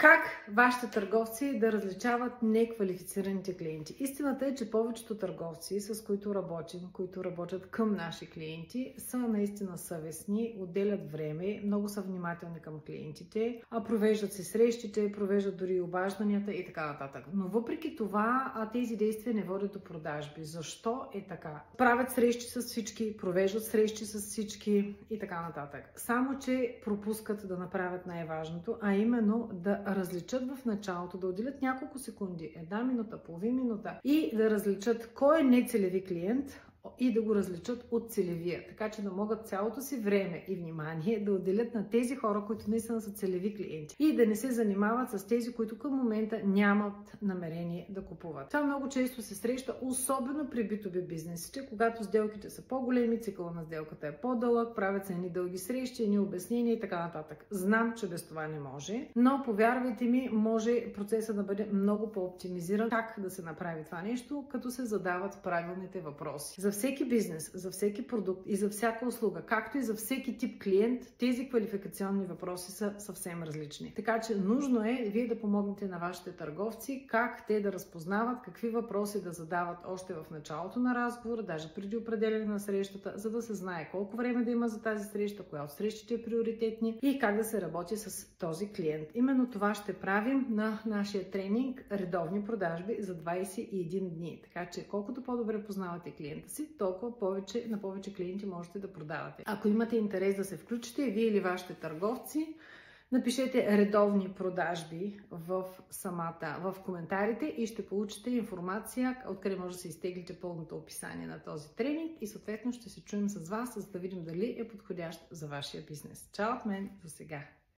Как вашите търговци да различават неквалифицираните клиенти? Истината е, че повечето търговци, с които работим, които работят към наши клиенти, са наистина съвестни, отделят време, много са внимателни към клиентите, провеждат се срещите, провеждат дори обажданията и така нататък. Но въпреки това, тези действия не водят до продажби. Защо е така? Правят срещи с всички, провеждат срещи с всички и така нататък. Само че пропускат да направят най-важното, а именно да различат в началото, да отделят няколко секунди, една минута, половин минута и да различат кой е нецелеви клиент и да го различат от целевия. Така че да могат цялото си време и внимание да отделят на тези хора, които наистина са целеви клиенти и да не се занимават с тези, които към момента нямат намерение да купуват. Това много често се среща, особено при B2B бизнесите, когато сделките са по-големи, цикъла на сделката е по-дълъг, правят се едни дълги срещи, едни обяснения и така нататък. Знам, че без това не може, но повярвайте ми, може процесът да бъде много по-оптимизиран. Как да се направи това нещо, като се задават правилните въпроси. За всеки бизнес, за всеки продукт и за всяка услуга, както и за всеки тип клиент, тези квалификационни въпроси са съвсем различни. Така че нужно е вие да помогнете на вашите търговци как те да разпознават какви въпроси да задават още в началото на разговора, даже преди определяне на срещата, за да се знае колко време да има за тази среща, коя от срещите е приоритетни и как да се работи с този клиент. Именно това ще правим на нашия тренинг редовни продажби за 21 дни. Така че колкото по-добре познавате клиента си, толкова на повече клиенти можете да продавате. Ако имате интерес да се включите, вие или вашите търговци, напишете редовни продажби в коментарите и ще получите информация, откъде може да се изтеглите пълното описание на този тренинг и съответно ще се чуем с вас, за да видим дали е подходящ за вашия бизнес. Чао от мен до сега!